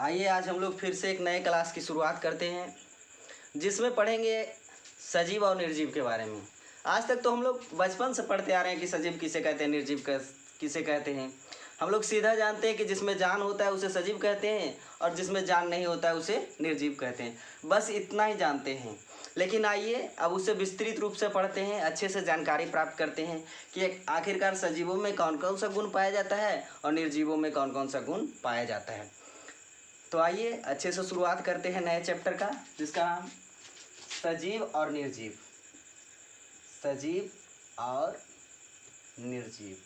आइए आज हम लोग फिर से एक नए क्लास की शुरुआत करते हैं जिसमें पढ़ेंगे सजीव और निर्जीव के बारे में। आज तक तो हम लोग बचपन से पढ़ते आ रहे हैं कि सजीव किसे कहते हैं, निर्जीव किसे कहते हैं। हम लोग सीधा जानते हैं कि जिसमें जान होता है उसे सजीव कहते हैं और जिसमें जान नहीं होता है उसे निर्जीव कहते हैं। बस इतना ही जानते हैं। लेकिन आइए अब उसे विस्तृत रूप से पढ़ते हैं, अच्छे से जानकारी प्राप्त करते हैं कि आखिरकार सजीवों में कौन कौन सा गुण पाया जाता है और निर्जीवों में कौन कौन सा गुण पाया जाता है। तो आइए अच्छे से शुरुआत करते हैं नए चैप्टर का, जिसका नाम सजीव और निर्जीव। सजीव और निर्जीव।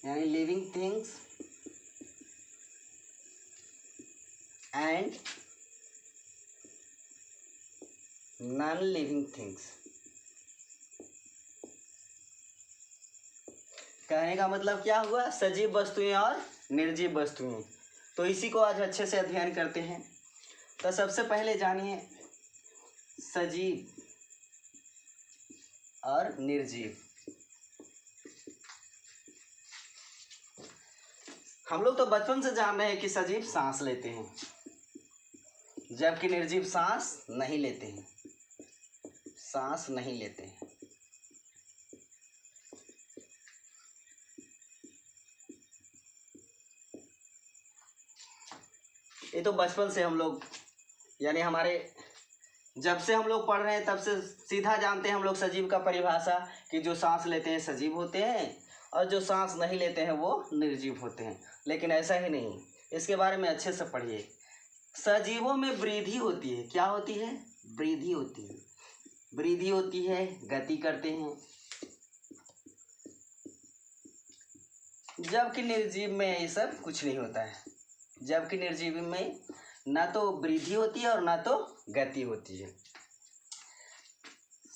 यानी living things and non living things. कहने का मतलब क्या हुआ, सजीव वस्तुएं और निर्जीव वस्तुएं। तो इसी को आज अच्छे से अध्ययन करते हैं। तो सबसे पहले जानिए सजीव और निर्जीव। हम लोग तो बचपन से जान रहे हैं कि सजीव सांस लेते हैं जबकि निर्जीव सांस नहीं लेते हैं। सांस नहीं लेते हैं। ये तो बचपन से हम लोग, यानी हमारे जब से हम लोग पढ़ रहे हैं तब से सीधा जानते हैं हम लोग सजीव का परिभाषा कि जो सांस लेते हैं सजीव होते हैं और जो सांस नहीं लेते हैं वो निर्जीव होते हैं। लेकिन ऐसा ही नहीं, इसके बारे में अच्छे से पढ़िए। सजीवों में वृद्धि होती है। क्या होती है? वृद्धि होती है। वृद्धि होती है, गति करते हैं। जबकि निर्जीव में ये सब कुछ नहीं होता है। जबकि निर्जीव में ना तो वृद्धि होती है और ना तो गति होती है।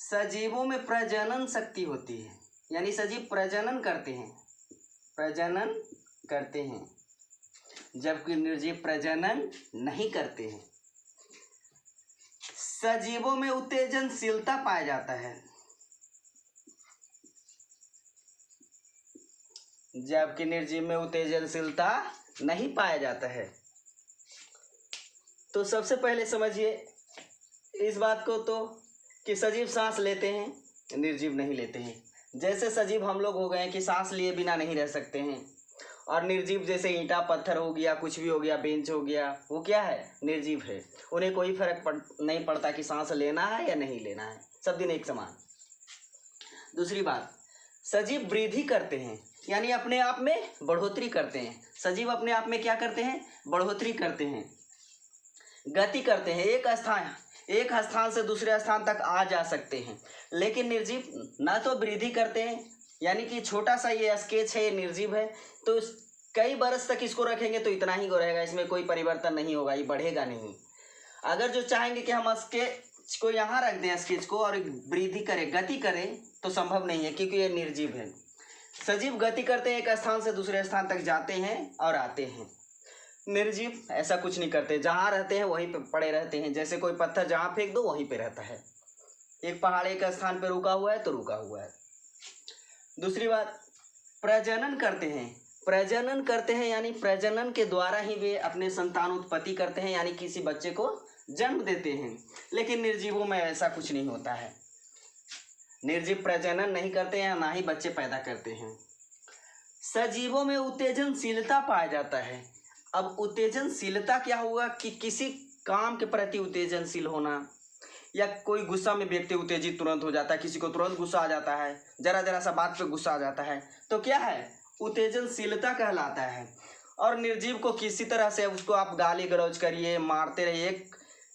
सजीवों में प्रजनन शक्ति होती है, यानी सजीव प्रजनन करते हैं। प्रजनन करते हैं जबकि निर्जीव प्रजनन नहीं करते हैं। सजीवों में उत्तेजनशीलता पाया जाता है जबकि निर्जीव में उत्तेजनशीलता नहीं पाया जाता है। तो सबसे पहले समझिए इस बात को तो कि सजीव सांस लेते हैं, निर्जीव नहीं लेते हैं। जैसे सजीव हम लोग हो गए हैं कि सांस लिए बिना नहीं रह सकते हैं, और निर्जीव जैसे ईंटा पत्थर हो गया, कुछ भी हो गया, बेंच हो गया, वो क्या है? निर्जीव है। उन्हें कोई फर्क नहीं पड़ता कि सांस लेना है या नहीं लेना है, सब दिन एक समान। दूसरी बात, सजीव वृद्धि करते हैं, यानी अपने आप में बढ़ोतरी करते हैं। सजीव अपने आप में क्या करते हैं? बढ़ोतरी करते हैं। गति करते हैं, एक स्थान से दूसरे स्थान तक आ जा सकते हैं। लेकिन निर्जीव ना तो वृद्धि करते हैं, यानी कि छोटा सा ये स्केच है, ये निर्जीव है, तो कई बरस तक इसको रखेंगे तो इतना ही रहेगा, इसमें कोई परिवर्तन नहीं होगा, ये बढ़ेगा नहीं। अगर जो चाहेंगे कि हम स्केच को यहाँ रख दें, स्केच को, और वृद्धि करें, गति करें, तो संभव नहीं है क्योंकि ये निर्जीव है। सजीव गति करते हैं, एक स्थान से दूसरे स्थान तक जाते हैं और आते हैं। निर्जीव ऐसा कुछ नहीं करते, जहाँ रहते हैं वहीं पे पड़े रहते हैं। जैसे कोई पत्थर जहाँ फेंक दो वहीं पे रहता है। एक पहाड़ एक स्थान पे रुका हुआ है तो रुका हुआ है। दूसरी बात, प्रजनन करते हैं। प्रजनन करते हैं यानी प्रजनन के द्वारा ही वे अपने संतान उत्पत्ति करते हैं, यानी किसी बच्चे को जन्म देते हैं। लेकिन निर्जीवों में ऐसा कुछ नहीं होता है। निर्जीव प्रजनन नहीं करते हैं, ना ही बच्चे पैदा करते हैं। सजीवों में उत्तेजनशीलता पाया जाता है। अब उत्तेजनशीलता क्या होगा कि किसी काम के प्रति उत्तेजनशील होना, या कोई गुस्सा में व्यक्ति उत्तेजित तुरंत हो जाता है, किसी को तुरंत गुस्सा आ जाता है, जरा सा बात पे गुस्सा आ जाता है, तो क्या है? उत्तेजनशीलता कहलाता है। और निर्जीव को किसी तरह से उसको आप गाली गलौज करिए, मारते रहिए,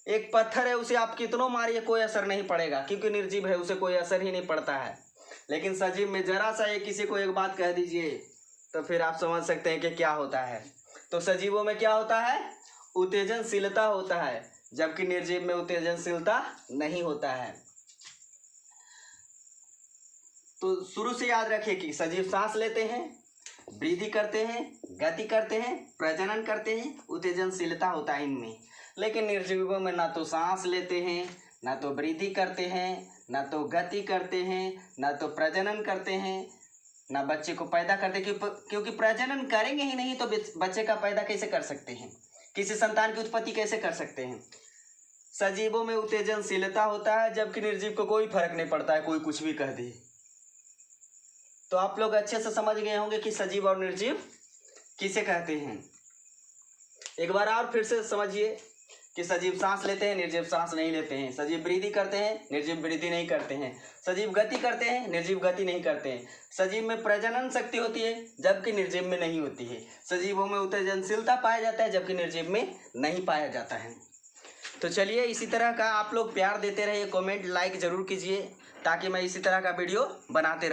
एक पत्थर है उसे आप कितनों मारिए कोई असर नहीं पड़ेगा, क्योंकि निर्जीव है, उसे कोई असर ही नहीं पड़ता है। लेकिन सजीव में जरा सा ये किसी को एक बात कह दीजिए तो फिर आप समझ सकते हैं कि क्या होता है। तो सजीवों में क्या होता है? उत्तेजनशीलता होता है, जबकि निर्जीव में उत्तेजनशीलता नहीं होता है। तो शुरू से याद रखिए कि सजीव सांस लेते हैं, वृद्धि करते हैं, गति करते हैं, प्रजनन करते हैं, उत्तेजनशीलता होता है इनमें। लेकिन निर्जीवों में ना तो सांस लेते हैं, ना तो वृद्धि करते हैं, ना तो गति करते हैं, ना तो प्रजनन करते हैं, ना बच्चे को पैदा करते, क्योंकि प्रजनन करेंगे ही नहीं तो बच्चे का पैदा कैसे कर सकते हैं, किसी संतान की उत्पत्ति कैसे कर सकते हैं। सजीवों में उत्तेजनशीलता होता है, जबकि निर्जीव को कोई फर्क नहीं पड़ता है, कोई कुछ भी कह दे। तो आप लोग अच्छे से समझ गए होंगे कि सजीव और निर्जीव किसे कहते हैं। एक बार और फिर से समझिए कि सजीव सांस लेते हैं, निर्जीव सांस नहीं लेते हैं। सजीव वृद्धि करते हैं, निर्जीव वृद्धि नहीं करते हैं। सजीव गति करते हैं, निर्जीव गति नहीं करते हैं। सजीव में प्रजनन शक्ति होती है, जबकि निर्जीव में नहीं होती है। सजीवों में उत्तेजनशीलता पाया जाता है, जबकि निर्जीव में नहीं पाया जाता है। तो चलिए, इसी तरह का आप लोग प्यार देते रहिए, कमेंट लाइक ज़रूर कीजिए, ताकि मैं इसी तरह का वीडियो बनाते रहूँ।